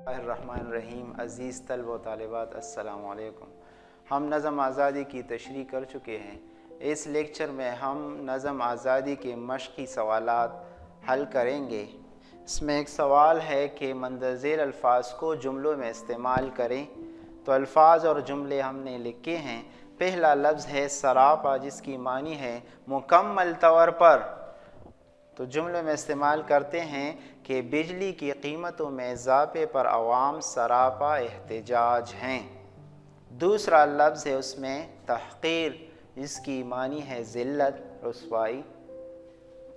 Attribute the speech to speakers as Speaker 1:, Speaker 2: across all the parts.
Speaker 1: الرحمن الرحیم۔ عزیز طلبہ و طالبات السلام علیکم۔ ہم نظم آزادی کی تشریح کر چکے ہیں۔ اس لیکچر میں ہم نظم آزادی کے مشقی سوالات حل کریں گے۔ اس میں ایک سوال ہے کہ مندرجہ ذیل الفاظ کو جملوں میں استعمال کریں۔ تو الفاظ اور جملے ہم نے لکھے ہیں۔ پہلا لفظ ہے سراپا، جس کی معنی ہے مکمل طور پر۔ تو جملے میں استعمال کرتے ہیں کہ بجلی کی قیمتوں میں اضافے پر عوام سراپا احتجاج ہیں۔ دوسرا لفظ ہے اس میں تحقیر، جس کی معنی ہے ذلت، رسوائی۔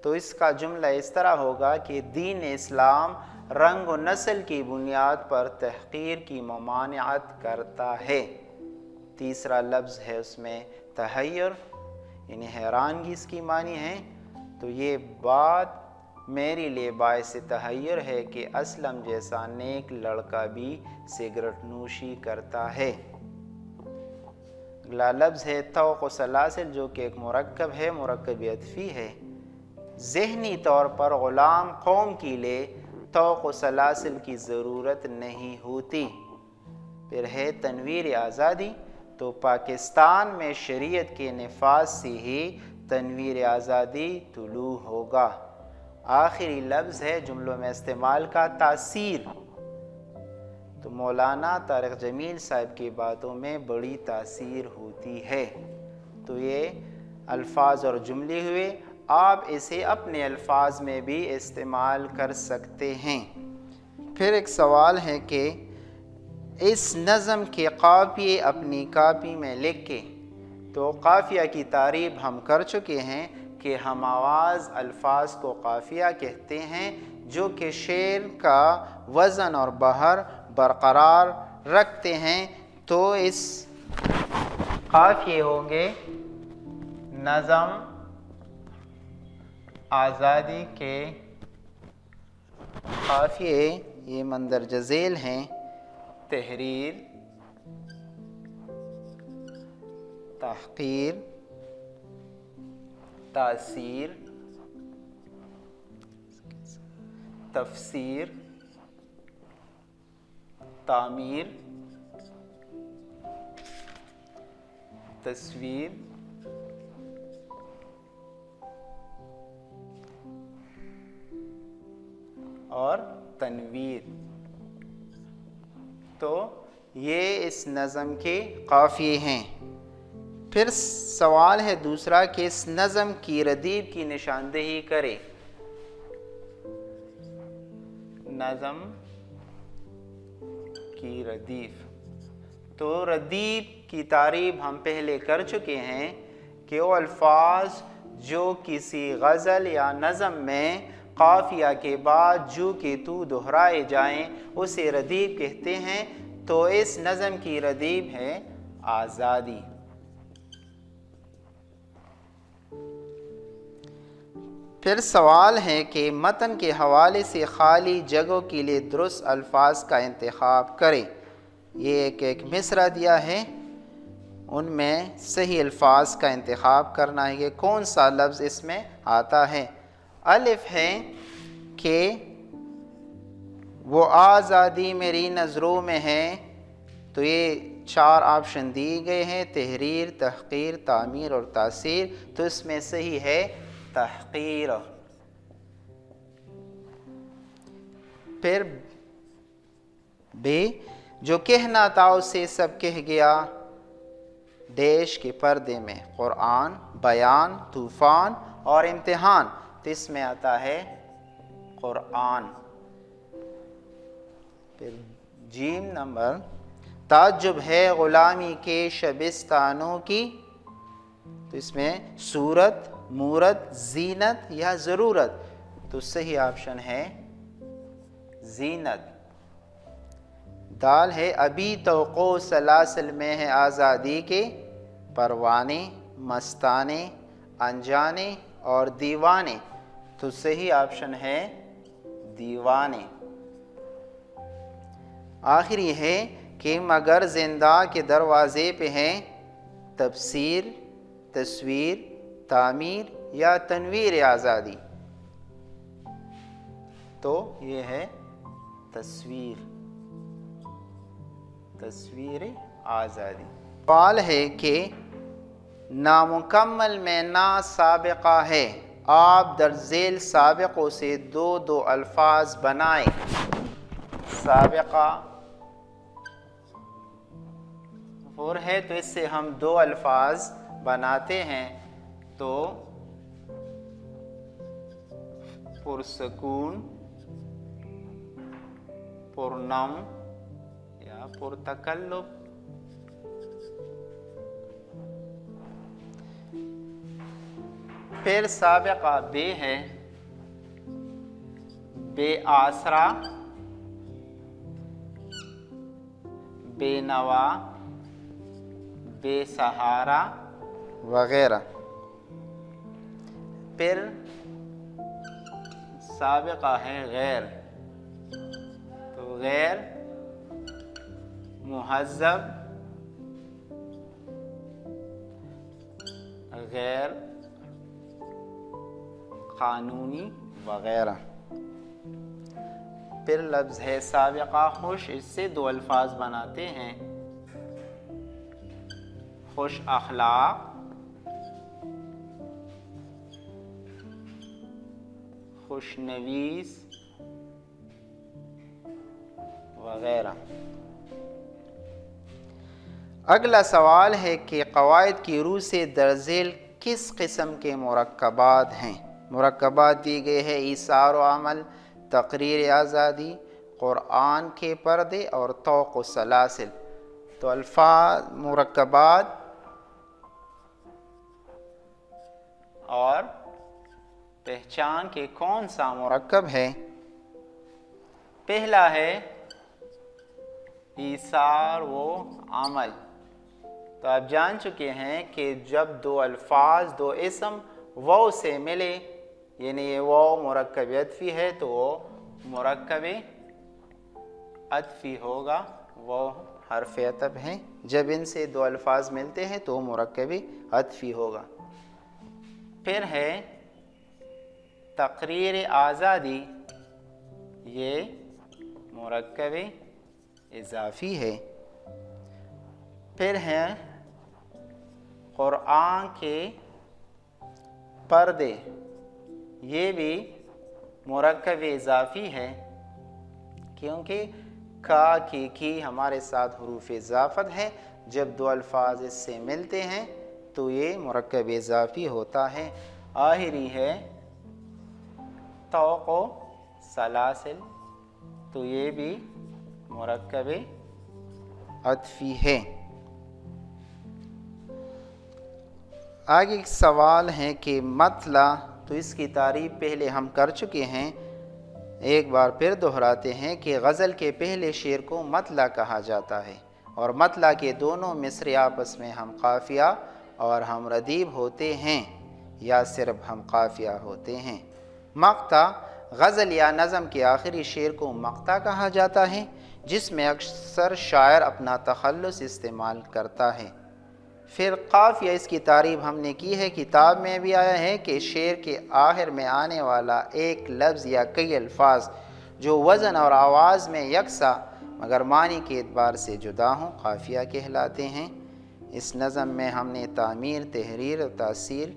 Speaker 1: تو اس کا جملہ اس طرح ہوگا کہ دین اسلام رنگ و نسل کی بنیاد پر تحقیر کی ممانعت کرتا ہے۔ تیسرا لفظ ہے اس میں تحیر، یعنی حیرانگی اس کی معنی ہے۔ تو یہ بات میرے لیے باعث تحیر ہے کہ اسلم جیسا نیک لڑکا بھی سگریٹ نوشی کرتا ہے۔ اگلا لفظ ہے طوق و سلاسل، جو کہ ایک مرکب ہے، مرکب عطفی ہے۔ ذہنی طور پر غلام قوم کے لیے طوق و سلاسل کی ضرورت نہیں ہوتی۔ پھر ہے تنویر آزادی، تو پاکستان میں شریعت کے نفاذ سے ہی تنویر آزادی طلوع ہوگا۔ آخری لفظ ہے جملوں میں استعمال کا تاثیر۔ تو مولانا طارق جمیل صاحب کی باتوں میں بڑی تاثیر ہوتی ہے۔ تو یہ الفاظ اور جملے ہوئے، آپ اسے اپنے الفاظ میں بھی استعمال کر سکتے ہیں۔ پھر ایک سوال ہے کہ اس نظم کے قافیے اپنی کاپی میں لکھ کے۔ تو قافیہ کی تعریف ہم کر چکے ہیں کہ ہم آواز الفاظ کو قافیہ کہتے ہیں، جو کہ شعر کا وزن اور بحر برقرار رکھتے ہیں۔ تو اس قافیے ہوں گے نظم آزادی کے قافیے، یہ مندرجہ ذیل ہیں: تحریر، تحقیر، تاثیر، تفسیر، تعمیر، تصویر، اور تنویر۔ تو یہ اس نظم کے قافیے ہیں۔ پھر سوال ہے دوسرا کہ اس نظم کی ردیف کی نشاندہی کرے۔ نظم کی ردیف، تو ردیف کی تعریف ہم پہلے کر چکے ہیں کہ وہ الفاظ جو کسی غزل یا نظم میں قافیہ کے بعد جو کہ تو دہرائے جائیں اسے ردیف کہتے ہیں۔ تو اس نظم کی ردیف ہے آزادی۔ پھر سوال ہے کہ متن کے حوالے سے خالی جگہوں کے لیے درست الفاظ کا انتخاب کرے۔ یہ ایک مصرع دیا ہے، ان میں صحیح الفاظ کا انتخاب کرنا ہے کہ کون سا لفظ اس میں آتا ہے۔ الف ہے کہ وہ آزادی میری نظروں میں ہے۔ تو یہ 4 آپشن دیے گئے ہیں: تحریر، تحقیر، تعمیر اور تاثیر۔ تو اس میں صحیح ہے تحقیر۔ پھر بے، جو کہنا تھا اسے سب کہہ گیا دیش کے پردے میں، قرآن، بیان، طوفان اور امتحان۔ تو اس میں آتا ہے قرآن۔ پھر جیم نمبر، تعجب ہے غلامی کے شبستانوں کی۔ تو اس میں صورت، مورت، زینت یا ضرورت۔ تو صحیح آپشن ہے زینت۔ دال ہے ابھی توقع سلاسل میں ہے آزادی کے پروانے، مستانے، انجانے اور دیوانے۔ تو صحیح آپشن ہے دیوانے۔ آخری ہے کہ مگر زندہ کے دروازے پہ ہیں تفسیر، تصویر، تعمیر یا تنویر آزادی۔ تو یہ ہے تصویر۔ تصویر آزادی۔ سوال ہے کہ نامکمل میں نا سابقہ ہے، آپ در ذیل سابقوں سے دو الفاظ بنائیں۔ سابقہ اور ہے تو اس سے ہم دو الفاظ بناتے ہیں، تو پرسکون، پرنم یا پرتکلف۔ پھر سابقہ بے ہے، بے آسرا، بے نوا، بے سہارا وغیرہ۔ پھر سابقہ ہے غیر، تو غیر مہذب، غیر قانونی وغیرہ۔ پھر لفظ ہے سابقہ خوش، اس سے دو الفاظ بناتے ہیں، خوش اخلاق، خوش نویس وغیرہ۔ اگلا سوال ہے کہ قواعد کی روح سے در ذیل کس قسم کے مرکبات ہیں؟ مرکبات دی گئے ہیں ایثار و عمل، تقریر آزادی، قرآن کے پردے اور طوق و سلاسل۔ تو الفاظ مرکبات اور پہچان کے کون سا مرکب ہے؟ پہلا ہے ایثار و عمل۔ تو آپ جان چکے ہیں کہ جب دو الفاظ، دو اسم واو سے ملے، یعنی یہ واو مرکب عطفی ہے تو وہ مرکب عطفی ہوگا، واو حرف عطف ہے، جب ان سے دو الفاظ ملتے ہیں تو مرکب عطفی ہوگا۔ پھر ہے تقریر آزادی، یہ مرکب اضافی ہے۔ پھر ہے قرآن کے پردے، یہ بھی مرکب اضافی ہے، کیونکہ کا کی ہمارے ساتھ حروف اضافت ہے، جب دو الفاظ اس سے ملتے ہیں تو یہ مرکب اضافی ہوتا ہے۔ آخری ہے طوق و سلاسل، تو یہ بھی مرکب عطفی ہے۔ آگے ایک سوال ہے کہ مطلع، تو اس کی تعریف پہلے ہم کر چکے ہیں، ایک بار پھر دہراتے ہیں کہ غزل کے پہلے شعر کو مطلع کہا جاتا ہے، اور مطلع کے دونوں مصرے آپس میں ہم قافیہ اور ہم ردیف ہوتے ہیں یا صرف ہم قافیہ ہوتے ہیں۔ مقطع، غزل یا نظم کے آخری شعر کو مقطع کہا جاتا ہے، جس میں اکثر شاعر اپنا تخلص استعمال کرتا ہے۔ پھر قافیہ، اس کی تعریف ہم نے کی ہے، کتاب میں بھی آیا ہے کہ شعر کے آخر میں آنے والا ایک لفظ یا کئی الفاظ جو وزن اور آواز میں یکساں مگر معنی کے اعتبار سے جدا ہوں، قافیہ کہلاتے ہیں۔ اس نظم میں ہم نے تعمیر، تحریر اور تاثیر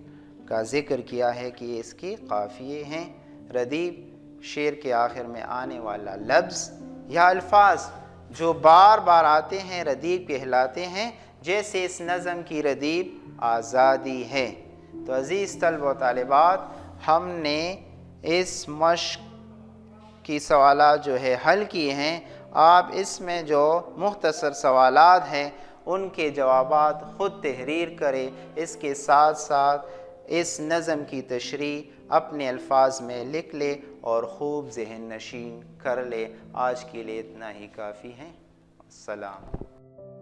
Speaker 1: کا ذکر کیا ہے کہ اس کے قافیے ہیں۔ ردیف، شعر کے آخر میں آنے والا لفظ یا الفاظ جو بار بار آتے ہیں ردیف کہلاتے ہیں، جیسے اس نظم کی ردیف آزادی ہے۔ تو عزیز طلبہ و طالبات، ہم نے اس مشق کی سوالات جو ہے حل کیے ہیں۔ آپ اس میں جو مختصر سوالات ہیں ان کے جوابات خود تحریر کریں، اس کے ساتھ ساتھ اس نظم کی تشریح اپنے الفاظ میں لکھ لے اور خوب ذہن نشین کر لے۔ آج کے لیے اتنا ہی کافی ہے۔ السلام۔